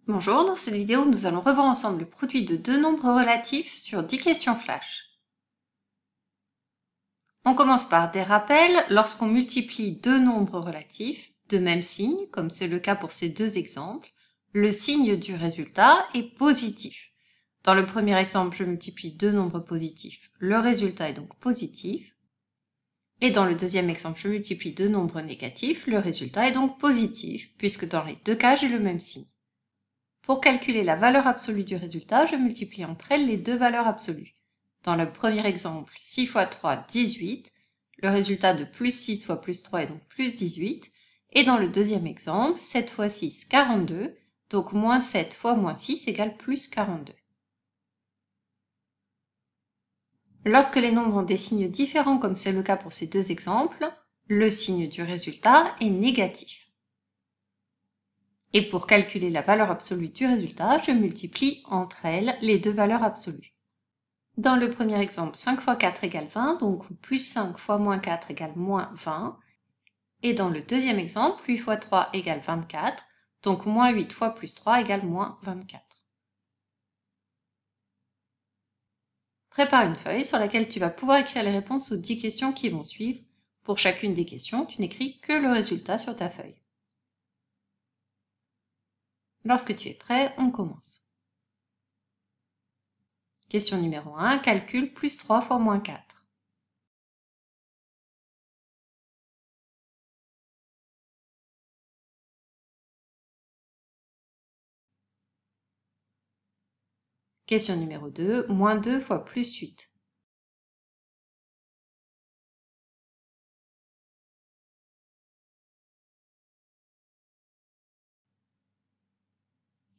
Bonjour, dans cette vidéo, nous allons revoir ensemble le produit de deux nombres relatifs sur 10 questions flash. On commence par des rappels. Lorsqu'on multiplie deux nombres relatifs de même signe, comme c'est le cas pour ces deux exemples, le signe du résultat est positif. Dans le premier exemple, je multiplie deux nombres positifs, le résultat est donc positif. Et dans le deuxième exemple, je multiplie deux nombres négatifs, le résultat est donc positif, puisque dans les deux cas, j'ai le même signe. Pour calculer la valeur absolue du résultat, je multiplie entre elles les deux valeurs absolues. Dans le premier exemple, 6 fois 3, 18. Le résultat de plus 6 fois plus 3 est donc plus 18. Et dans le deuxième exemple, 7 fois 6, 42. Donc moins 7 fois moins 6 égale plus 42. Lorsque les nombres ont des signes différents, comme c'est le cas pour ces deux exemples, le signe du résultat est négatif. Et pour calculer la valeur absolue du résultat, je multiplie entre elles les deux valeurs absolues. Dans le premier exemple, 5 fois 4 égale 20, donc plus 5 fois moins 4 égale moins 20. Et dans le deuxième exemple, 8 fois 3 égale 24, donc moins 8 fois plus 3 égale moins 24. Prépare une feuille sur laquelle tu vas pouvoir écrire les réponses aux 10 questions qui vont suivre. Pour chacune des questions, tu n'écris que le résultat sur ta feuille. Lorsque tu es prêt, on commence. Question numéro 1, calcule plus 3 fois moins 4. Question numéro 2, moins 2 fois plus 8.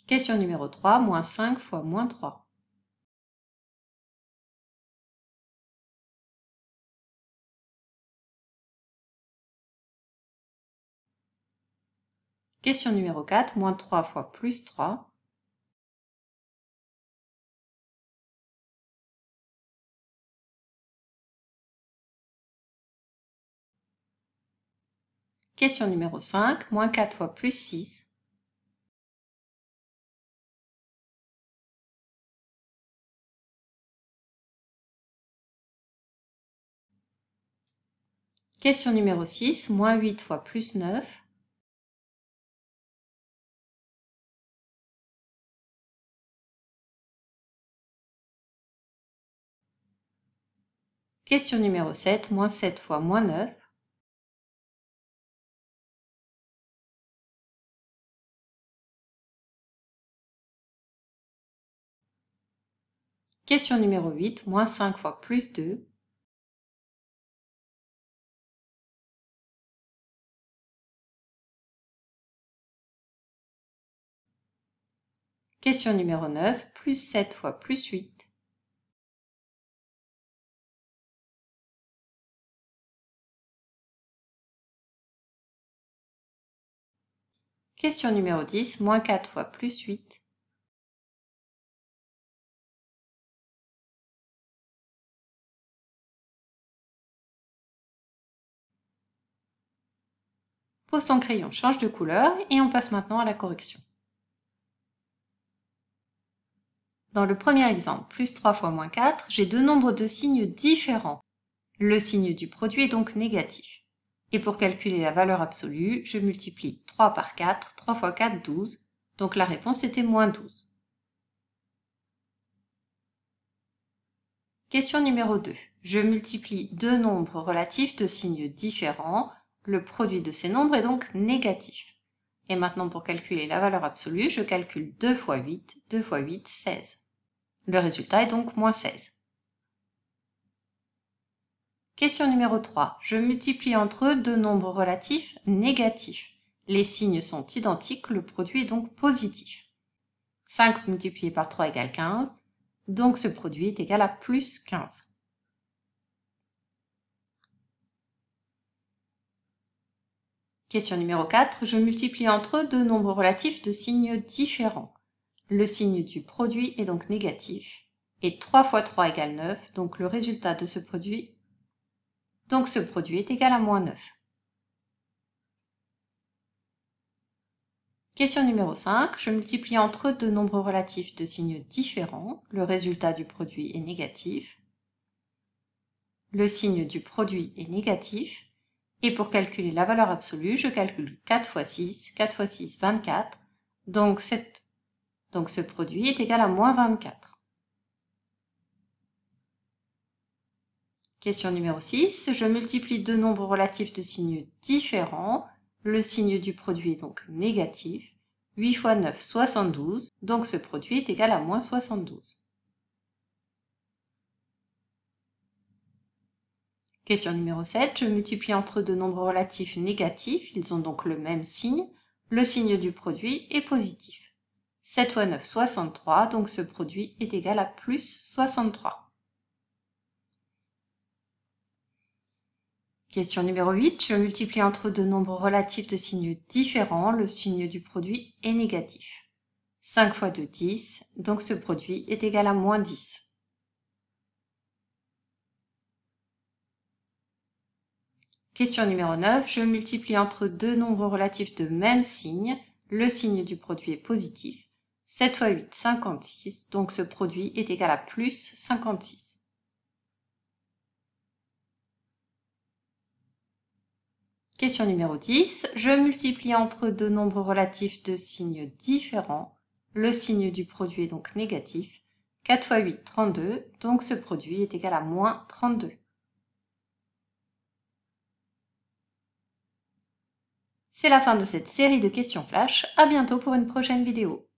Question numéro 3, moins 5 fois moins 3. Question numéro 4, moins 3 fois plus 3. Question numéro 5, moins 4 fois plus 6. Question numéro 6, moins 8 fois plus 9. Question numéro 7, moins 7 fois moins 9. Question numéro 8, moins 5 fois plus 2. Question numéro 9, plus 7 fois plus 8. Question numéro 10, moins 4 fois plus 8. Pose ton crayon, change de couleur et on passe maintenant à la correction. Dans le premier exemple, plus 3 fois moins 4, j'ai deux nombres de signes différents. Le signe du produit est donc négatif. Et pour calculer la valeur absolue, je multiplie 3 par 4, 3 fois 4, 12. Donc la réponse était moins 12. Question numéro 2. Je multiplie deux nombres relatifs de signes différents. Le produit de ces nombres est donc négatif. Et maintenant pour calculer la valeur absolue, je calcule 2 fois 8, 2 fois 8, 16. Le résultat est donc moins 16. Question numéro 3. Je multiplie entre eux deux nombres relatifs négatifs. Les signes sont identiques, le produit est donc positif. 5 multiplié par 3 égale 15, donc ce produit est égal à plus 15. Question numéro 4. Je multiplie entre eux deux nombres relatifs de signes différents. Le signe du produit est donc négatif. Et 3 fois 3 égale 9, donc le résultat de ce produit, est égal à moins 9. Question numéro 5. Je multiplie entre deux nombres relatifs de signes différents. Le résultat du produit est négatif. Le signe du produit est négatif. Et pour calculer la valeur absolue, je calcule 4 fois 6. 4 fois 6, 24. Donc ce produit est égal à moins 24. Question numéro 6. Je multiplie deux nombres relatifs de signes différents. Le signe du produit est donc négatif. 8 fois 9, 72. Donc ce produit est égal à moins 72. Question numéro 7. Je multiplie entre deux nombres relatifs négatifs. Ils ont donc le même signe. Le signe du produit est positif. 7 fois 9, 63. Donc ce produit est égal à plus 63. Question numéro 8. Je multiplie entre deux nombres relatifs de signes différents. Le signe du produit est négatif. 5 fois 2, 10. Donc ce produit est égal à moins 10. Question numéro 9. Je multiplie entre deux nombres relatifs de même signe. Le signe du produit est positif. 7 fois 8, 56. Donc ce produit est égal à plus 56. Question numéro 10. Je multiplie entre deux nombres relatifs de signes différents. Le signe du produit est donc négatif. 4 fois 8, 32. Donc ce produit est égal à moins 32. C'est la fin de cette série de questions flash. À bientôt pour une prochaine vidéo.